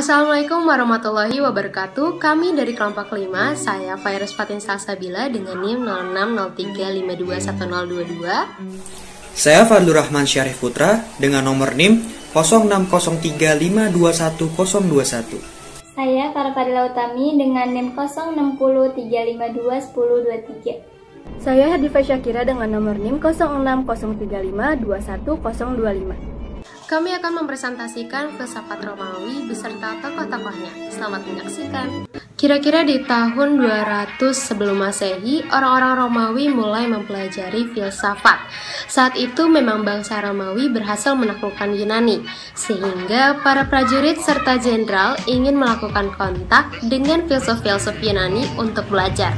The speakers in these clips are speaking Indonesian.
Assalamualaikum warahmatullahi wabarakatuh. Kami dari kelompok 5, saya Fairuz Fatin Salsabila dengan NIM 0603521022. Saya Fadlur Rahman Syarif Putra dengan nomor NIM 0603521021. Saya Farah Fadila Utami dengan NIM 0603521023. Saya Hadifah Syakira dengan nomor NIM 0603521025. Kami akan mempresentasikan filsafat Romawi beserta tokoh-tokohnya. Selamat menyaksikan. Kira-kira di tahun 200 sebelum Masehi, orang-orang Romawi mulai mempelajari filsafat. Saat itu memang bangsa Romawi berhasil menaklukkan Yunani, sehingga para prajurit serta jenderal ingin melakukan kontak dengan filsuf-filsuf Yunani untuk belajar.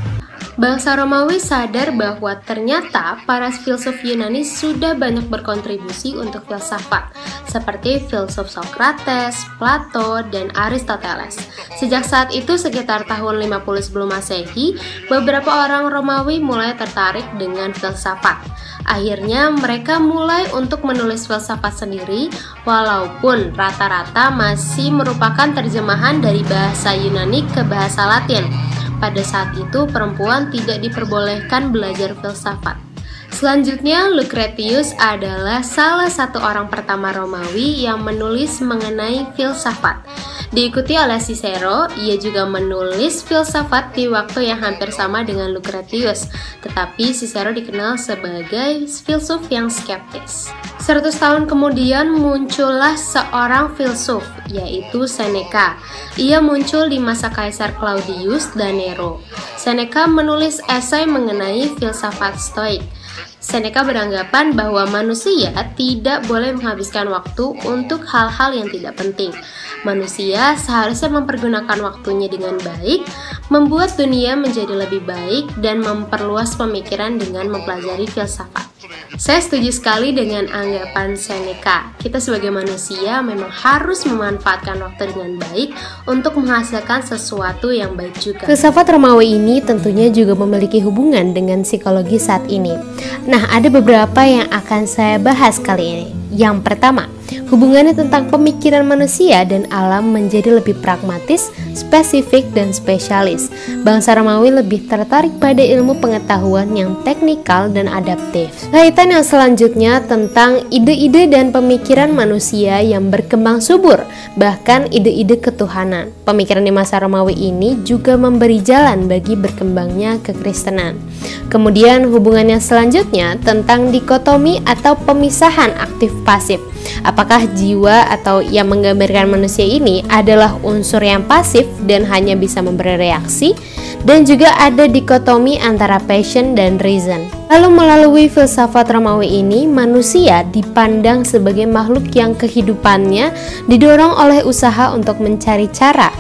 Bangsa Romawi sadar bahwa ternyata para filsuf Yunani sudah banyak berkontribusi untuk filsafat, seperti filsuf Socrates, Plato, dan Aristoteles. Sejak saat itu, sekitar tahun 50 sebelum Masehi, beberapa orang Romawi mulai tertarik dengan filsafat. Akhirnya mereka mulai untuk menulis filsafat sendiri, walaupun rata-rata masih merupakan terjemahan dari bahasa Yunani ke bahasa Latin. Pada saat itu, perempuan tidak diperbolehkan belajar filsafat. Selanjutnya, Lucretius adalah salah satu orang pertama Romawi yang menulis mengenai filsafat. Diikuti oleh Cicero, ia juga menulis filsafat di waktu yang hampir sama dengan Lucretius, tetapi Cicero dikenal sebagai filsuf yang skeptis. 100 tahun kemudian muncullah seorang filsuf, yaitu Seneca. Ia muncul di masa Kaisar Claudius dan Nero. Seneca menulis esai mengenai filsafat Stoik. Seneca beranggapan bahwa manusia tidak boleh menghabiskan waktu untuk hal-hal yang tidak penting. Manusia seharusnya mempergunakan waktunya dengan baik, membuat dunia menjadi lebih baik, dan memperluas pemikiran dengan mempelajari filsafat. Saya setuju sekali dengan anggapan Seneca. Kita sebagai manusia memang harus memanfaatkan waktu dengan baik untuk menghasilkan sesuatu yang baik juga. Filsafat Romawi ini tentunya juga memiliki hubungan dengan psikologi saat ini. Nah, ada beberapa yang akan saya bahas kali ini. Yang pertama, hubungannya tentang pemikiran manusia dan alam menjadi lebih pragmatis, spesifik, dan spesialis. Bangsa Romawi lebih tertarik pada ilmu pengetahuan yang teknikal dan adaptif. Kaitan yang selanjutnya tentang ide-ide dan pemikiran manusia yang berkembang subur, bahkan ide-ide ketuhanan. Pemikiran di masa Romawi ini juga memberi jalan bagi berkembangnya kekristenan. Kemudian hubungannya selanjutnya tentang dikotomi atau pemisahan aktif-pasif. Apakah jiwa atau yang menggambarkan manusia ini adalah unsur yang pasif dan hanya bisa memberi reaksi, dan juga ada dikotomi antara passion dan reason. Lalu melalui filsafat Romawi ini, manusia dipandang sebagai makhluk yang kehidupannya didorong oleh usaha untuk mencari cara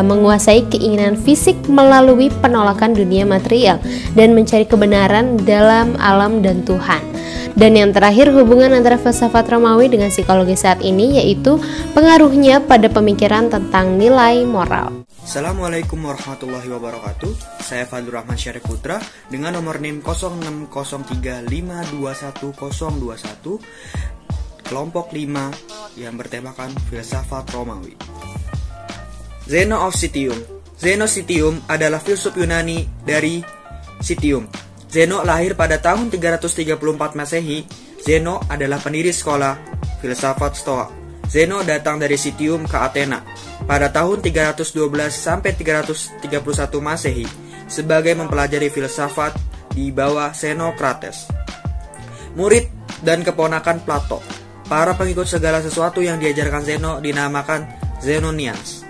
menguasai keinginan fisik melalui penolakan dunia material dan mencari kebenaran dalam alam dan Tuhan. Dan yang terakhir, hubungan antara filsafat Romawi dengan psikologi saat ini, yaitu pengaruhnya pada pemikiran tentang nilai moral. Assalamualaikum warahmatullahi wabarakatuh. Saya Fadlur Rahman Syarif Putra dengan nomor NIM 0603521021, kelompok 5 yang bertemakan filsafat Romawi. Zeno of Citium. Zeno Citium adalah filsuf Yunani dari Citium. Zeno lahir pada tahun 334 Masehi. Zeno adalah pendiri sekolah filsafat Stoa. Zeno datang dari Citium ke Athena pada tahun 312 sampai 331 Masehi sebagai mempelajari filsafat di bawah Xenocrates, murid dan keponakan Plato. Para pengikut segala sesuatu yang diajarkan Zeno dinamakan Zenonians.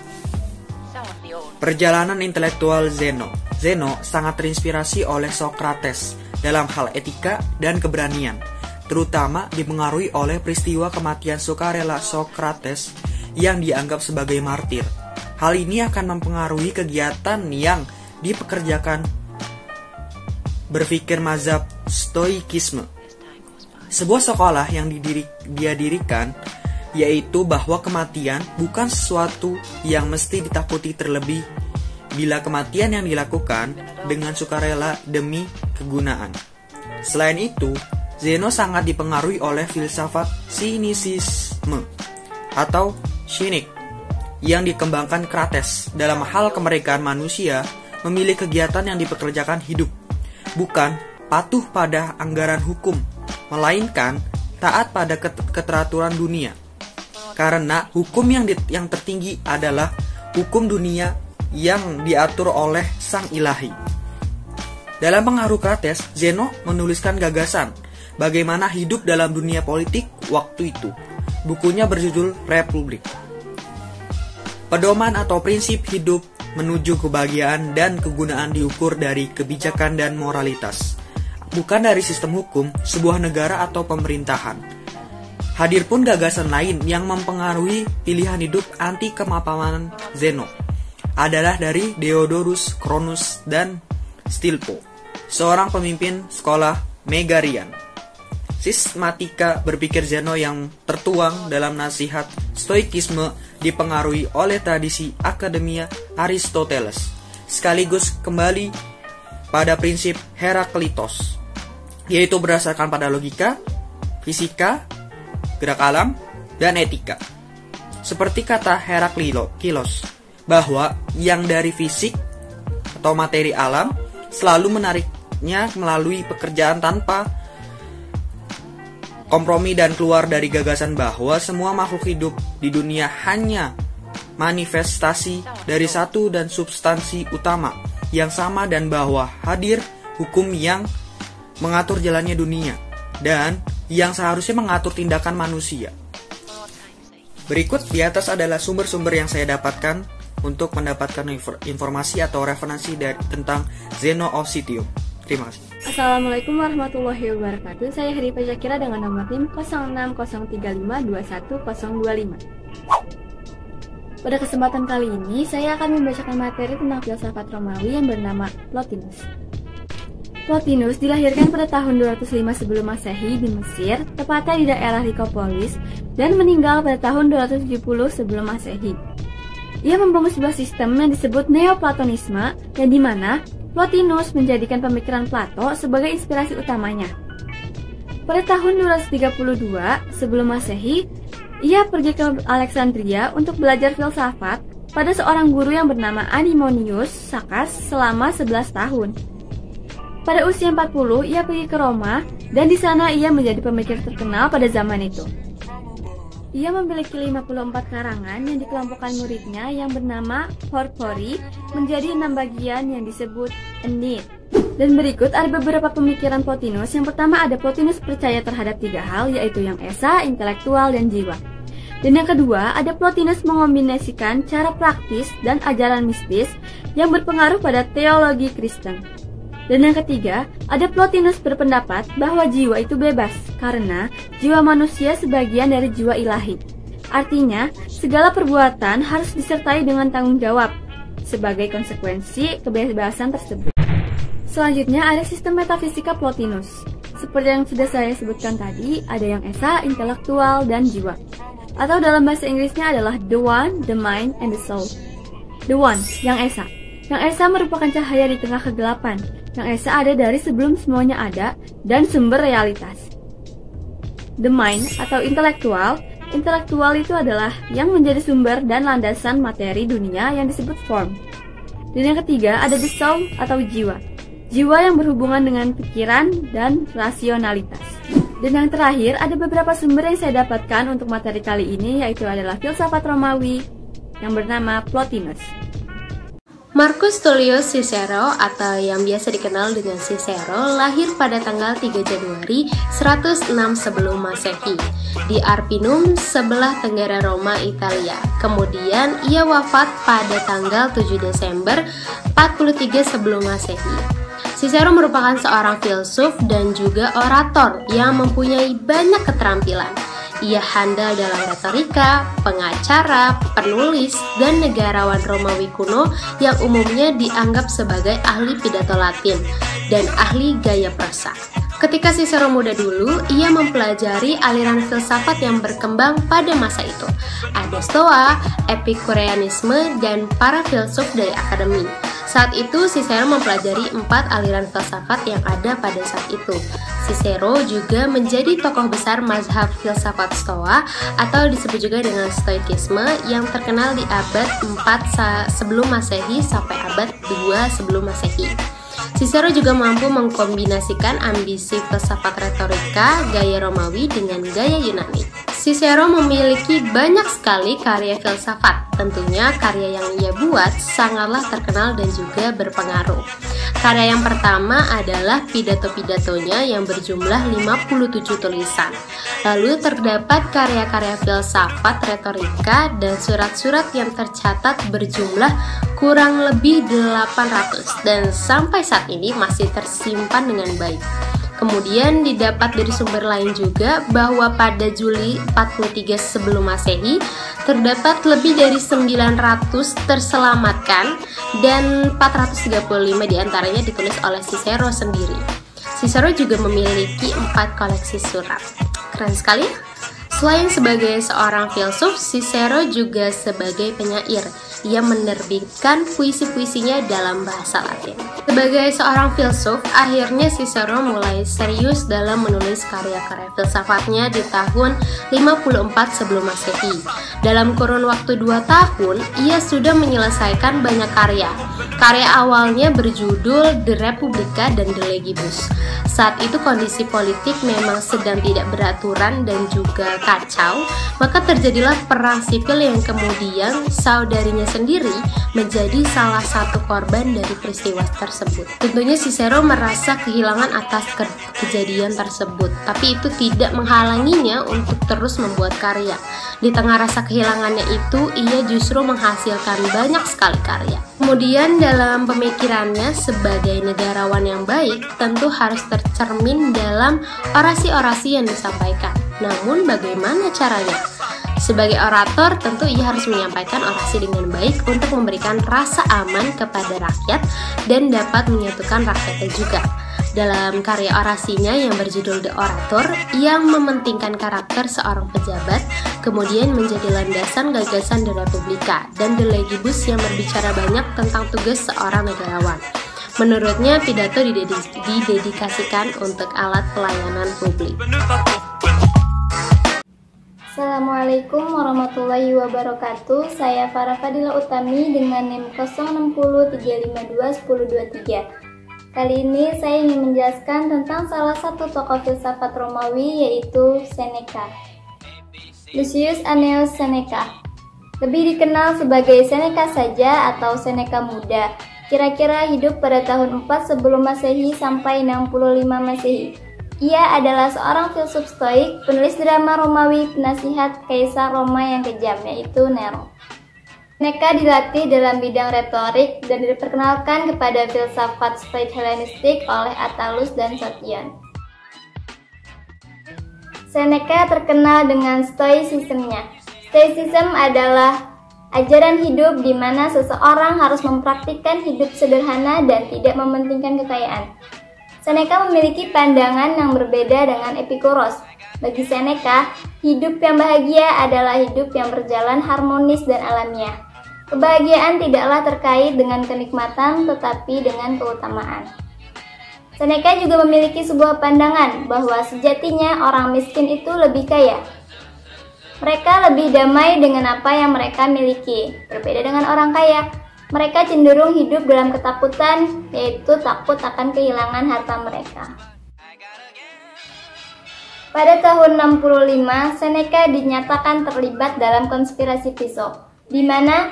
Perjalanan intelektual Zeno. Zeno sangat terinspirasi oleh Socrates dalam hal etika dan keberanian, terutama dipengaruhi oleh peristiwa kematian sukarela Socrates yang dianggap sebagai martir. Hal ini akan mempengaruhi kegiatan yang dipekerjakan berpikir mazhab Stoikisme. Sebuah sekolah yang dia dirikan, yaitu bahwa kematian bukan sesuatu yang mesti ditakuti, terlebih bila kematian yang dilakukan dengan sukarela demi kegunaan. Selain itu, Zeno sangat dipengaruhi oleh filsafat sinisisme atau Cynic. yang dikembangkan Krates dalam hal kemerdekaan manusia memilih kegiatan yang dipekerjakan hidup, bukan patuh pada anggaran hukum, melainkan taat pada keteraturan dunia. Karena hukum yang tertinggi adalah hukum dunia yang diatur oleh Sang Ilahi. Dalam pengaruh Krates, Zeno menuliskan gagasan bagaimana hidup dalam dunia politik waktu itu. Bukunya berjudul Republik. Pedoman atau prinsip hidup menuju kebahagiaan dan kegunaan diukur dari kebijakan dan moralitas, bukan dari sistem hukum, sebuah negara atau pemerintahan. Hadir pun gagasan lain yang mempengaruhi pilihan hidup anti kemapanan Zeno adalah dari Diodorus, Cronus, dan Stilpo, seorang pemimpin sekolah Megarian. Sistematika berpikir Zeno yang tertuang dalam nasihat Stoikisme dipengaruhi oleh tradisi Akademia Aristoteles, sekaligus kembali pada prinsip Heraklitos, yaitu berdasarkan pada logika, fisika, gerak alam, dan etika. Seperti kata Heraklitos, bahwa yang dari fisik atau materi alam selalu menariknya melalui pekerjaan tanpa kompromi dan keluar dari gagasan bahwa semua makhluk hidup di dunia hanya manifestasi dari satu dan substansi utama yang sama, dan bahwa hadir hukum yang mengatur jalannya dunia dan yang seharusnya mengatur tindakan manusia. Berikut di atas adalah sumber-sumber yang saya dapatkan untuk mendapatkan informasi atau referensi tentang Zeno of Citium. Terima kasih. Assalamualaikum warahmatullahi wabarakatuh. Saya Heri Syakira dengan nomor NIM 06035211025. Pada kesempatan kali ini, saya akan membacakan materi tentang filsafat Romawi yang bernama Plotinus. Plotinus dilahirkan pada tahun 205 sebelum Masehi di Mesir, tepatnya di daerah Nikopolis, dan meninggal pada tahun 270 sebelum Masehi. Ia membangun sebuah sistem yang disebut Neoplatonisme, yang dimana Plotinus menjadikan pemikiran Plato sebagai inspirasi utamanya. Pada tahun 232 sebelum Masehi, ia pergi ke Alexandria untuk belajar filsafat pada seorang guru yang bernama Antimonius Sakas selama 11 tahun. Pada usia 40, ia pergi ke Roma, dan di sana ia menjadi pemikir terkenal pada zaman itu. Ia memiliki 54 karangan yang dikelompokkan muridnya yang bernama Porpori menjadi 6 bagian yang disebut Enid. Dan berikut ada beberapa pemikiran Plotinus. Yang pertama ada Plotinus percaya terhadap 3 hal, yaitu yang esa, intelektual, dan jiwa. Dan yang kedua ada Plotinus mengombinasikan cara praktis dan ajaran mistis yang berpengaruh pada teologi Kristen. Dan yang ketiga, ada Plotinus berpendapat bahwa jiwa itu bebas, karena jiwa manusia sebagian dari jiwa ilahi. Artinya, segala perbuatan harus disertai dengan tanggung jawab, sebagai konsekuensi kebebasan tersebut. Selanjutnya ada sistem metafisika Plotinus. Seperti yang sudah saya sebutkan tadi, ada yang esa, intelektual, dan jiwa. Atau dalam bahasa Inggrisnya adalah the one, the mind, and the soul. The one, yang esa. Yang esa merupakan cahaya di tengah kegelapan. Yang esa ada dari sebelum semuanya ada dan sumber realitas. The mind atau intelektual itu adalah yang menjadi sumber dan landasan materi dunia yang disebut form. Dan yang ketiga ada the soul atau jiwa. Jiwa yang berhubungan dengan pikiran dan rasionalitas. Dan yang terakhir ada beberapa sumber yang saya dapatkan untuk materi kali ini, yaitu adalah filsafat Romawi yang bernama Plotinus. Marcus Tullius Cicero atau yang biasa dikenal dengan Cicero lahir pada tanggal 3 Januari 106 sebelum Masehi di Arpinum, sebelah tenggara Roma, Italia. Kemudian ia wafat pada tanggal 7 Desember 43 sebelum Masehi. Cicero merupakan seorang filsuf dan juga orator yang mempunyai banyak keterampilan. Ia handal dalam retorika, pengacara, penulis, dan negarawan Romawi kuno yang umumnya dianggap sebagai ahli pidato Latin dan ahli gaya prosa. Ketika Cicero muda dulu, ia mempelajari aliran filsafat yang berkembang pada masa itu. Ada Stoa, Epikureanisme, dan para filsuf dari akademi. Saat itu Cicero mempelajari 4 aliran filsafat yang ada pada saat itu. Cicero juga menjadi tokoh besar mazhab filsafat Stoa atau disebut juga dengan Stoikisme yang terkenal di abad 4 sebelum Masehi sampai abad 2 sebelum Masehi. Cicero juga mampu mengkombinasikan ambisi filsafat retorika gaya Romawi dengan gaya Yunani. Cicero memiliki banyak sekali karya filsafat. Tentunya karya yang ia buat sangatlah terkenal dan juga berpengaruh. Karya yang pertama adalah pidato-pidatonya yang berjumlah 57 tulisan. Lalu terdapat karya-karya filsafat, retorika, dan surat-surat yang tercatat berjumlah kurang lebih 800 dan sampai saat ini masih tersimpan dengan baik. Kemudian didapat dari sumber lain juga bahwa pada Juli 43 sebelum Masehi terdapat lebih dari 900 terselamatkan dan 435 diantaranya ditulis oleh Cicero sendiri. Cicero juga memiliki 4 koleksi surat. Keren sekali. Selain sebagai seorang filsuf, Cicero juga sebagai penyair. Ia menerbitkan puisi-puisinya dalam bahasa Latin. Sebagai seorang filsuf, akhirnya Cicero mulai serius dalam menulis karya-karya filsafatnya di tahun 54 sebelum Masehi. Dalam kurun waktu 2 tahun, ia sudah menyelesaikan banyak karya. Karya awalnya berjudul De Republica dan De Legibus. Saat itu kondisi politik memang sedang tidak beraturan dan juga kacau, maka terjadilah perang sipil yang kemudian saudarinya sendiri menjadi salah satu korban dari peristiwa tersebut. Tentunya Cicero merasa kehilangan atas kejadian tersebut, tapi itu tidak menghalanginya untuk terus membuat karya. Di tengah rasa kehilangannya itu, ia justru menghasilkan banyak sekali karya. Kemudian dalam pemikirannya sebagai negarawan yang baik tentu harus tercermin dalam orasi-orasi yang disampaikan. Namun bagaimana caranya? Sebagai orator tentu ia harus menyampaikan orasi dengan baik untuk memberikan rasa aman kepada rakyat dan dapat menyatukan rakyatnya juga. Dalam karya orasinya yang berjudul The Orator, yang mementingkan karakter seorang pejabat, kemudian menjadi landasan gagasan The Republica, dan The Legibus yang berbicara banyak tentang tugas seorang negarawan. Menurutnya, pidato didedikasikan untuk alat pelayanan publik. Assalamualaikum warahmatullahi wabarakatuh. Saya Farah Fadila Utami dengan NIM 06035210223. Kali ini saya ingin menjelaskan tentang salah satu tokoh filsafat Romawi, yaitu Seneca. Lucius Annaeus Seneca, lebih dikenal sebagai Seneca saja atau Seneca muda, kira-kira hidup pada tahun 4 sebelum Masehi sampai 65 Masehi. Ia adalah seorang filsuf stoik, penulis drama Romawi, penasihat Kaisar Roma yang kejam, yaitu Nero. Seneca dilatih dalam bidang retorik dan diperkenalkan kepada filsafat Stoik Helenistik oleh Attalus dan Sotion. Seneca terkenal dengan stoicismnya. Stoicism adalah ajaran hidup di mana seseorang harus mempraktikkan hidup sederhana dan tidak mementingkan kekayaan. Seneca memiliki pandangan yang berbeda dengan Epikuros. Bagi Seneca, hidup yang bahagia adalah hidup yang berjalan harmonis dan alamiah. Kebahagiaan tidaklah terkait dengan kenikmatan, tetapi dengan keutamaan. Seneca juga memiliki sebuah pandangan bahwa sejatinya orang miskin itu lebih kaya. Mereka lebih damai dengan apa yang mereka miliki. Berbeda dengan orang kaya, mereka cenderung hidup dalam ketakutan, yaitu takut akan kehilangan harta mereka. Pada tahun 65, Seneca dinyatakan terlibat dalam konspirasi pisau, di mana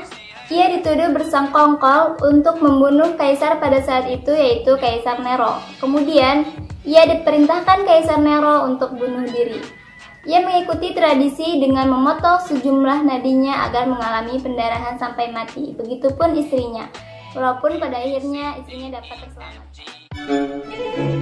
ia dituduh bersangkongkol untuk membunuh kaisar pada saat itu, yaitu Kaisar Nero. Kemudian, ia diperintahkan Kaisar Nero untuk bunuh diri. Ia mengikuti tradisi dengan memotong sejumlah nadinya agar mengalami pendarahan sampai mati. Begitupun istrinya, walaupun pada akhirnya istrinya dapat terselamatkan.